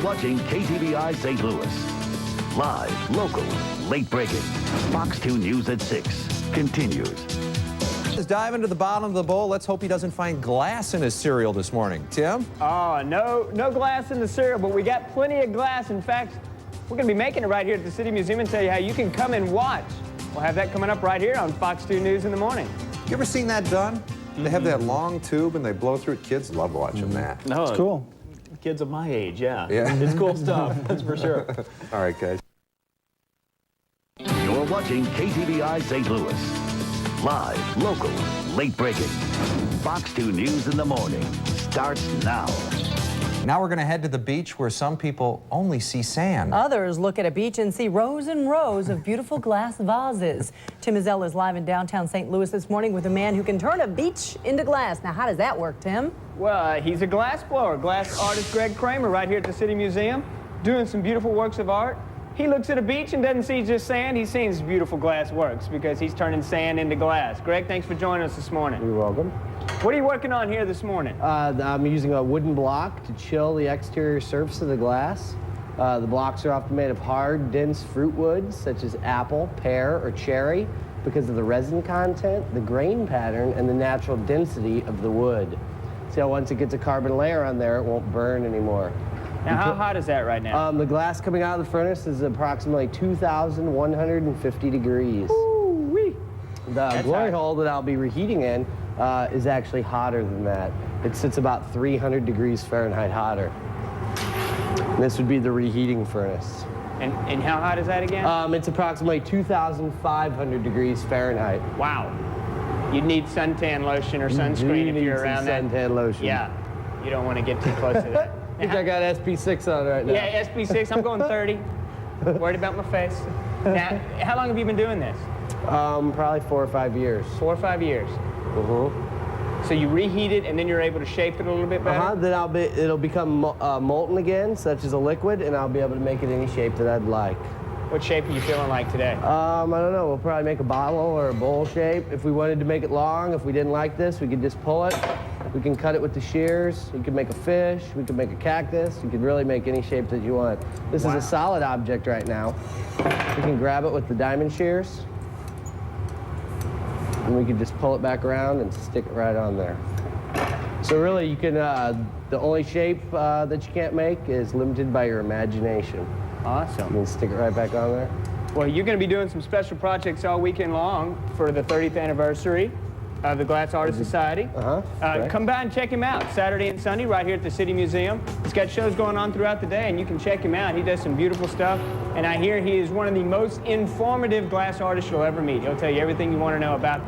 watching KTVI St. Louis. Live, local, late breaking. Fox 2 News at 6 continues. Let's dive into the bottom of the bowl. Let's hope he doesn't find glass in his cereal this morning. Tim? Oh, no glass in the cereal, but we got plenty of glass. In fact, we're going to be making it right here at the City Museum and tell you how you can come and watch. We'll have that coming up right here on Fox 2 News in the morning. You ever seen that done? They have that long tube and they blow through it. Kids love watching that. No, it's cool. Kids of my age, yeah. It's cool stuff, that's for sure. All right, guys. You're watching KTVI St. Louis. Live, local, late breaking. Fox 2 News in the morning starts now. Now we're going to head to the beach where some people only see sand. Others look at a beach and see rows and rows of beautiful glass vases. Tim Ezell is live in downtown St. Louis this morning with a man who can turn a beach into glass. Now, how does that work, Tim? Well, he's a glass blower. Glass artist Kramer right here at the City Museum doing some beautiful works of art. He looks at a beach and doesn't see just sand. He sees beautiful glass works because he's turning sand into glass. Greg, thanks for joining us this morning. You're welcome. What are you working on here this morning? I'm using a wooden block to chill the exterior surface of the glass. The blocks are often made of hard, dense fruit woods, such as apple, pear, or cherry, because of the resin content, the grain pattern, and the natural density of the wood. See how once it gets a carbon layer on there, it won't burn anymore. Now, how hot is that right now? The glass coming out of the furnace is approximately 2,150 degrees. Ooh-wee. The glory hole that I'll be reheating in is actually hotter than that. It sits about 300 degrees Fahrenheit hotter. And this would be the reheating furnace. And how hot is that again? It's approximately 2,500 degrees Fahrenheit. Wow. You'd need suntan lotion or sunscreen if you're around that. Suntan lotion. Yeah. You don't want to get too close to that. I think I got SB6 on right now. Yeah, SB6. I'm going 30. Worried about my face. Now, how long have you been doing this? Probably 4 or 5 years. 4 or 5 years. So you reheat it and then you're able to shape it a little bit better? Then it'll become molten again, such as a liquid, and I'll be able to make it any shape that I'd like. What shape are you feeling like today? I don't know. We'll probably make a bottle or a bowl shape. If we wanted to make it long, if we didn't like this, we could just pull it. We can cut it with the shears. You can make a fish. We can make a cactus. You can really make any shape that you want. This is a solid object right now. We can grab it with the diamond shears. And we can just pull it back around and stick it right on there. So really, you can, the only shape that you can't make is limited by your imagination. Awesome. You can stick it right back on there. Well, you're going to be doing some special projects all weekend long for the 30th anniversary of the Glass Artist Society. Come by and check him out Saturday and Sunday right here at the City Museum. He's got shows going on throughout the day, and you can check him out. He does some beautiful stuff, and I hear he is one of the most informative glass artists you'll ever meet. He'll tell you everything you want to know about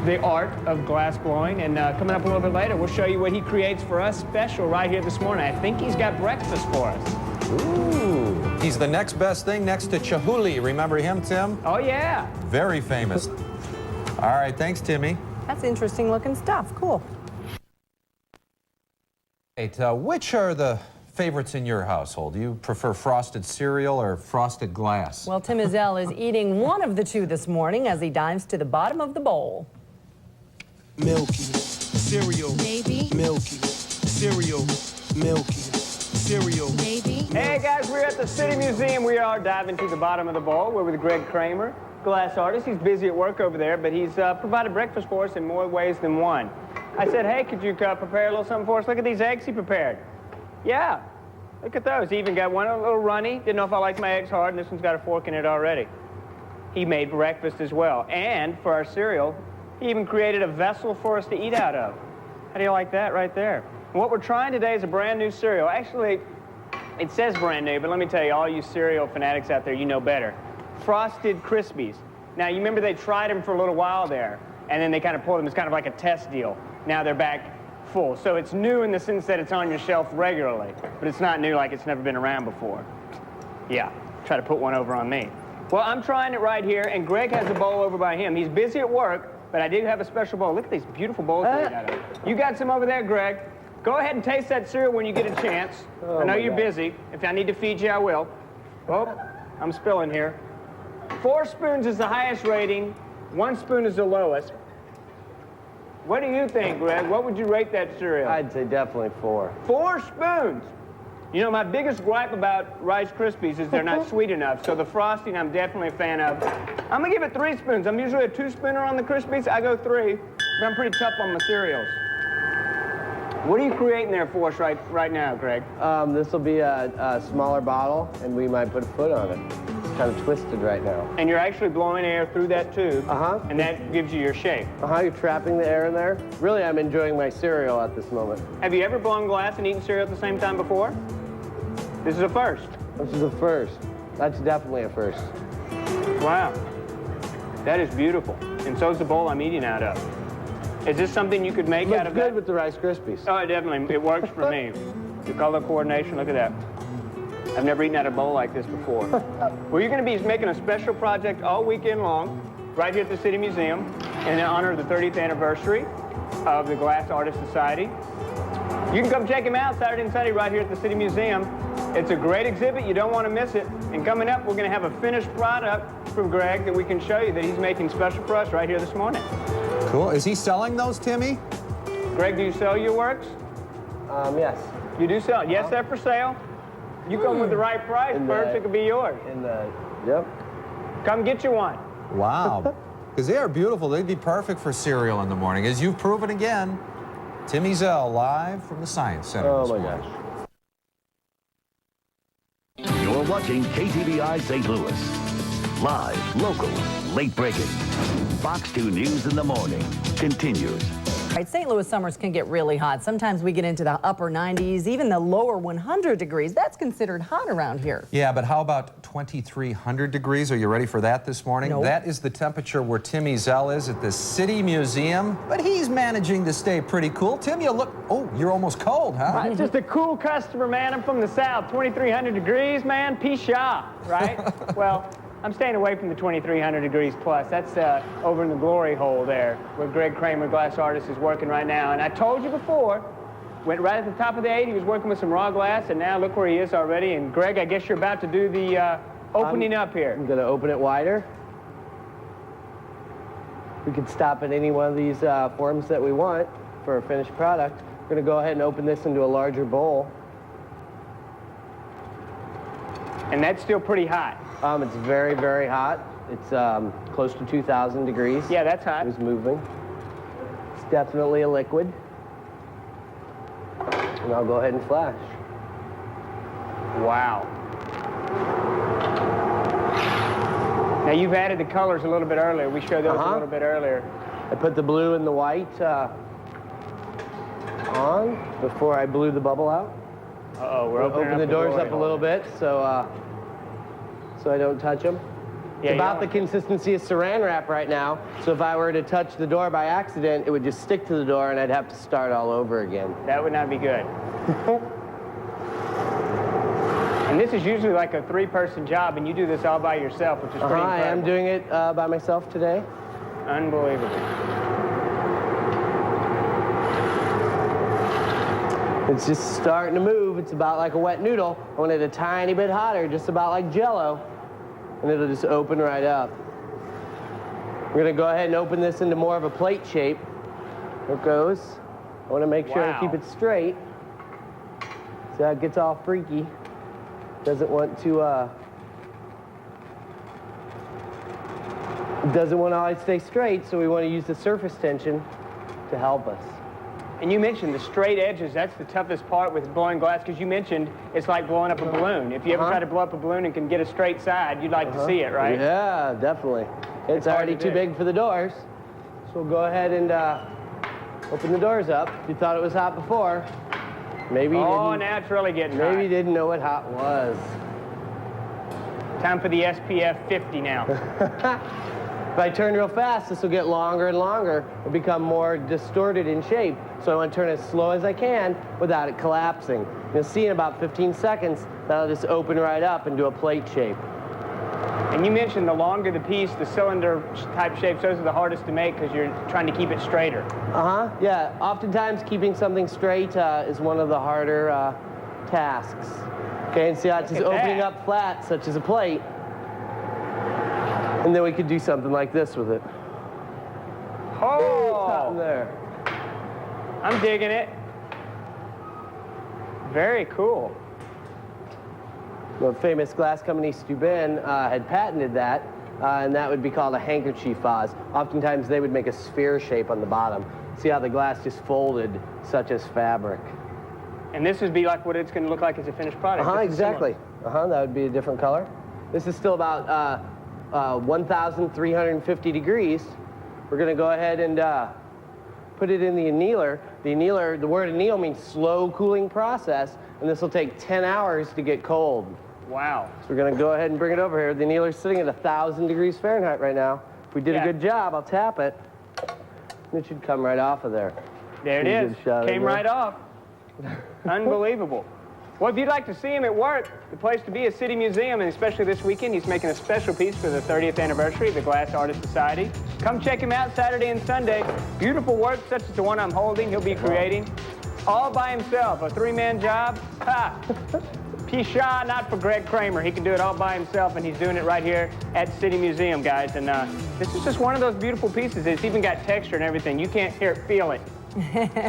the art of glass blowing, and coming up a little bit later, we'll show you what he creates for us special right here this morning. I think he's got breakfast for us. Ooh. He's the next best thing next to Chihuly. Remember him, Tim? Oh, yeah. Very famous. All right, thanks, Timmy. That's interesting looking stuff. Cool. Which are the favorites in your household? Do you prefer frosted cereal or frosted glass? Well, Tim Ezell is eating one of the two this morning as he dives to the bottom of the bowl. Milky, cereal, maybe. Milky, cereal, milky, cereal, maybe. Hey guys, we're at the City Museum. We are diving to the bottom of the bowl. We're with Greg Kramer, glass artist. He's busy at work over there, but he's provided breakfast for us in more ways than one. I said, hey, could you prepare a little something for us? Look at these eggs he prepared. Yeah, look at those. He even got one a little runny. Didn't know if I liked my eggs hard, and this one's got a fork in it already. He made breakfast as well. And for our cereal, he even created a vessel for us to eat out of. How do you like that right there? And what we're trying today is a brand new cereal. Actually, it says brand new, but let me tell you, all you cereal fanatics out there, you know better. Frosted Krispies. Now, you remember they tried them for a little while there, and then they kind of pulled them. It's kind of like a test deal. Now they're back full. So it's new in the sense that it's on your shelf regularly, but it's not new like it's never been around before. Yeah, try to put one over on me. Well, I'm trying it right here, and Greg has a bowl over by him. He's busy at work, but I do have a special bowl. Look at these beautiful bowls we got over. You got some over there, Greg. Go ahead and taste that cereal when you get a chance. I know you're busy. If I need to feed you, I will. Oh, I'm spilling here. 4 spoons is the highest rating. 1 spoon is the lowest. What do you think, Greg? What would you rate that cereal? I'd say definitely 4. 4 spoons. You know, my biggest gripe about Rice Krispies is they're not sweet enough, so the frosting I'm definitely a fan of. I'm gonna give it 3 spoons. I'm usually a 2-spooner on the Krispies. I go 3, but I'm pretty tough on my cereals. What are you creating there for us right now, Greg? This will be a smaller bottle, and we might put a foot on it. It's kind of twisted right now. And you're actually blowing air through that tube, Uh-huh. and that gives you your shape. Uh-huh, you're trapping the air in there. Really, I'm enjoying my cereal at this moment. Have you ever blown glass and eaten cereal at the same time before? This is a first. This is a first. That's definitely a first. Wow. That is beautiful. And so is the bowl I'm eating out of. Is this something you could make Looks out of good that? with the Rice Krispies. Oh, it definitely. It works for me. The color coordination, look at that. I've never eaten out of a bowl like this before. Well, you're going to be making a special project all weekend long, right here at the City Museum, in honor of the 30th anniversary of the Glass Artist Society. You can come check him out Saturday and Sunday right here at the City Museum. It's a great exhibit. You don't want to miss it. And coming up, we're going to have a finished product from Greg that we can show you that he's making special for us right here this morning. Cool. Is he selling those, Timmy? Greg, do you sell your works? Yes. You do sell. Yes, they're for sale. You come with the right price, Bert, it could be yours. Yep. Come get you one. Wow. Because they are beautiful. They'd be perfect for cereal in the morning. As you've proven again, Tim Ezell live from the Science Center Oh this my morning. gosh. You're watching KTVI St. Louis. Live, local, late breaking. Fox 2 News in the morning continues. All right, St. Louis summers can get really hot. Sometimes we get into the upper 90s, even the lower 100 degrees. That's considered hot around here. Yeah, but how about 2,300 degrees? Are you ready for that this morning? Nope. That is the temperature where Tim Ezell is at the City Museum, but he's managing to stay pretty cool. Tim, you look, oh, you're almost cold, huh? I'm just a cool customer, man. I'm from the South. 2,300 degrees, man. Pshaw, right? Well, I'm staying away from the 2,300 degrees plus. That's over in the glory hole there, where Greg Kramer, glass artist, is working right now. And I told you before, went right at the top of the 8. He was working with some raw glass, and now look where he is already. And Greg, I guess you're about to do the opening up here. I'm gonna open it wider. We could stop at any one of these forms that we want for a finished product. We're gonna go ahead and open this into a larger bowl. And that's still pretty hot. It's very, very hot. It's close to 2,000 degrees. Yeah, that's hot. It's moving. It's definitely a liquid. And I'll go ahead and flash. Wow. Now, you've added the colors a little bit earlier. We showed those a little bit earlier. I put the blue and the white on before I blew the bubble out. Uh-oh, we're opening Open the doors up a little bit so I don't touch them. Yeah, It's about the consistency of saran wrap right now, so if I were to touch the door by accident, it would just stick to the door and I'd have to start all over again. That would not be good. And this is usually like a 3-person job, and you do this all by yourself, which is pretty I incredible. am doing it by myself today. Unbelievable. It's just starting to move. It's about like a wet noodle. I want it a tiny bit hotter, just about like Jell-O, and it'll just open right up. We're gonna go ahead and open this into more of a plate shape. There it goes. I want to make sure I keep it straight, so it gets all freaky. Doesn't want to always stay straight, so we want to use the surface tension to help us. And you mentioned the straight edges. That's the toughest part with blowing glass, because you mentioned it's like blowing up a balloon. If you ever try to blow up a balloon and can get a straight side, you'd like to see it, right? Yeah, definitely. It's already too big for the doors, so we'll go ahead and open the doors up. If you thought it was hot before, maybe you Oh, didn't. now it's really getting hot. Maybe you didn't know what hot was. Time for the SPF 50 now. If I turn real fast, this will get longer and longer. It'll become more distorted in shape. So I want to turn as slow as I can without it collapsing. You'll see in about 15 seconds, that'll just open right up into a plate shape. And you mentioned the longer the piece, the cylinder type shapes, those are the hardest to make because you're trying to keep it straighter. Yeah, oftentimes keeping something straight is one of the harder tasks. Okay, and see how it's just opening up flat, such as a plate. And then we could do something like this with it. Oh! There. I'm digging it. Very cool. The famous glass company Steuben had patented that, and that would be called a handkerchief vase. Oftentimes they would make a sphere shape on the bottom. See how the glass just folded, such as fabric. And this would be like what it's going to look like as a finished product. This is Exactly. similar. That would be a different color. This is still about 1,350 degrees. We're going to go ahead and put it in the annealer. The annealer, the word anneal means slow cooling process, and this will take 10 hours to get cold. Wow. So we're going to go ahead and bring it over here. The annealer's sitting at 1,000 degrees Fahrenheit right now. If we did a good job, I'll tap it, and it should come right off of there. There it is. Came right off. Unbelievable. Well, if you'd like to see him at work, the place to be is City Museum, and especially this weekend, he's making a special piece for the 30th anniversary of the Glass Artist Society. Come check him out Saturday and Sunday. Beautiful work, such as the one I'm holding, he'll be creating all by himself. A three-man job. Ha! Pisha, not for Greg Kramer. He can do it all by himself, and he's doing it right here at City Museum, guys. And this is just one of those beautiful pieces. It's even got texture and everything. You can't feel it.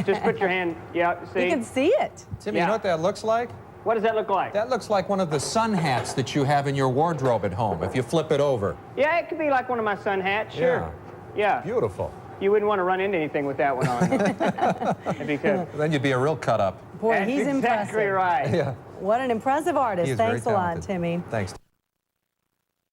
Just put your hand, see? You can see it. Timmy, you know what that looks like? What does that look like? That looks like one of the sun hats that you have in your wardrobe at home, if you flip it over. Yeah, it could be like one of my sun hats, sure. Yeah. Beautiful. You wouldn't want to run into anything with that one on. Because Then you'd be a real cut-up. Boy, he's exactly impressive. right. Yeah. What an impressive artist. He is very Thanks a lot, talented. Timmy. Thanks.